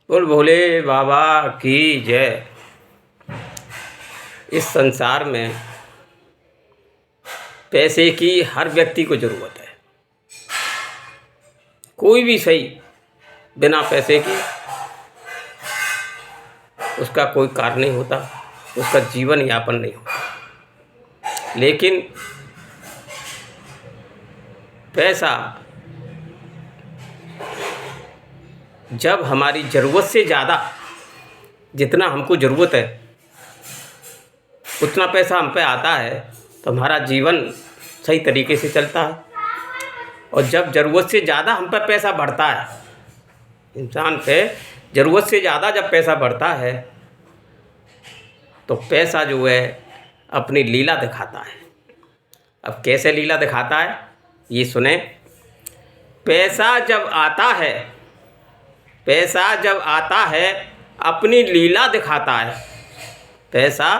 बोल भोले बाबा की जय। इस संसार में पैसे की हर व्यक्ति को ज़रूरत है। कोई भी सही बिना पैसे के उसका कोई कार्य नहीं होता, उसका जीवन यापन नहीं होता। लेकिन पैसा जब हमारी ज़रूरत से ज़्यादा, जितना हमको ज़रूरत है उतना पैसा हम पे आता है तो हमारा जीवन सही तरीके से चलता है। और जब ज़रूरत से ज़्यादा हम पे पैसा बढ़ता है, इंसान पे ज़रूरत से ज़्यादा जब पैसा बढ़ता है तो पैसा जो है अपनी लीला दिखाता है। अब कैसे लीला दिखाता है ये सुने। पैसा जब आता है, पैसा जब आता है अपनी लीला दिखाता है। पैसा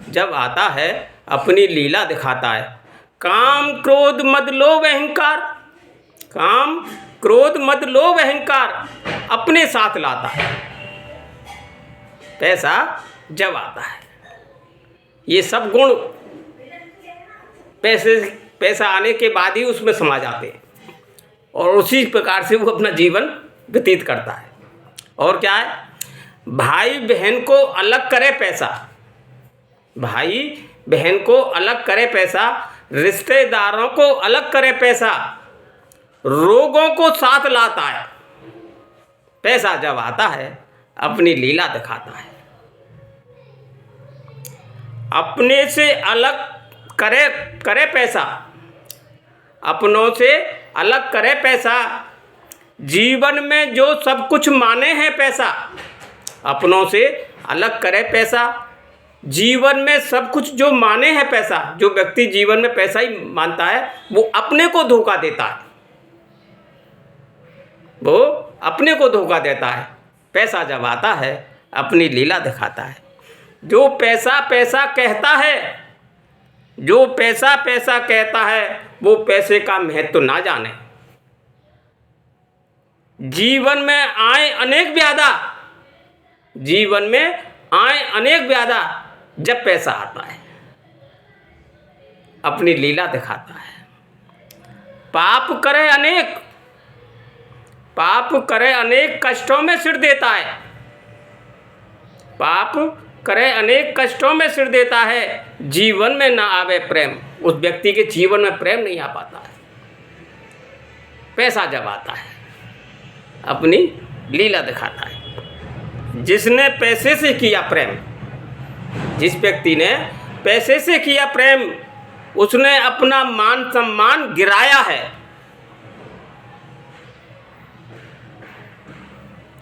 जब आता है अपनी लीला दिखाता है। काम क्रोध मद लोभ अहंकार, काम क्रोध मद लोभ अहंकार अपने साथ लाता है। पैसा जब आता है ये सब गुण पैसा आने के बाद ही उसमें समा जाते हैं और उसी प्रकार से वो अपना जीवन व्यतीत करता है। और क्या है, भाई बहन को अलग करे पैसा, भाई बहन को अलग करे पैसा, रिश्तेदारों को अलग करे पैसा, रोगों को साथ लाता है। पैसा जब आता है अपनी लीला दिखाता है। अपने से अलग करे पैसा, अपनों से अलग करे पैसा, जीवन में जो सब कुछ माने हैं पैसा। अपनों से अलग करे पैसा, जीवन में सब कुछ जो माने हैं पैसा। जो व्यक्ति जीवन में पैसा ही मानता है वो अपने को धोखा देता है, वो अपने को धोखा देता है। पैसा जब आता है अपनी लीला दिखाता है। जो पैसा पैसा कहता है, जो पैसा पैसा कहता है वो पैसे का महत्व ना जाने। जीवन में आए अनेक व्याधा, जीवन में आए अनेक व्याधा जब पैसा आता है अपनी लीला दिखाता है। पाप करे अनेक, पाप करे अनेक कष्टों में सिर देता है। पाप करे अनेक कष्टों में सिर देता है, जीवन में ना आवे प्रेम। उस व्यक्ति के जीवन में प्रेम नहीं आ पाता है। पैसा जब आता है अपनी लीला दिखाता है। जिसने पैसे से किया प्रेम, जिस व्यक्ति ने पैसे से किया प्रेम, उसने अपना मान सम्मान गिराया है।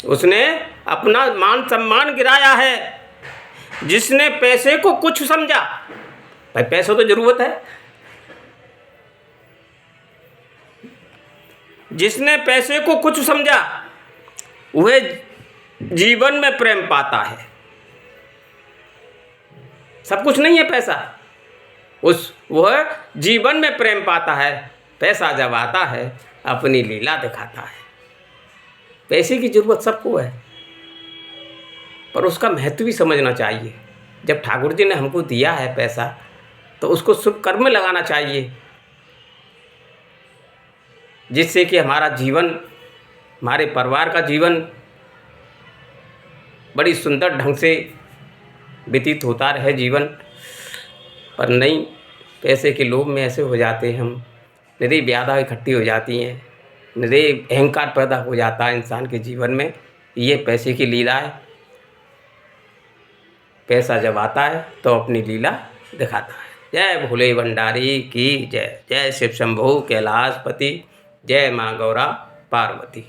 उसने अपना मान सम्मान गिराया है। जिसने पैसे को कुछ समझा, भाई पैसा तो जरूरत है, जिसने पैसे को कुछ समझा वह जीवन में प्रेम पाता है। सब कुछ नहीं है पैसा, वह जीवन में प्रेम पाता है। पैसा जब आता है अपनी लीला दिखाता है। पैसे की जरूरत सबको है पर उसका महत्व भी समझना चाहिए। जब ठाकुर जी ने हमको दिया है पैसा तो उसको शुभ कर्म में लगाना चाहिए, जिससे कि हमारा जीवन, हमारे परिवार का जीवन बड़ी सुंदर ढंग से व्यतीत होता रहे जीवन। पर नहीं, पैसे के लोभ में ऐसे हो जाते हैं हम, निरी व्याधा इकट्ठी हो जाती हैं, निरे अहंकार पैदा हो जाता है इंसान के जीवन में। ये पैसे की लीला है। पैसा जब आता है तो अपनी लीला दिखाता है। जय भोले भंडारी की जय। जय शिव शंभु कैलाशपति। जय माँ गौरा पार्वती।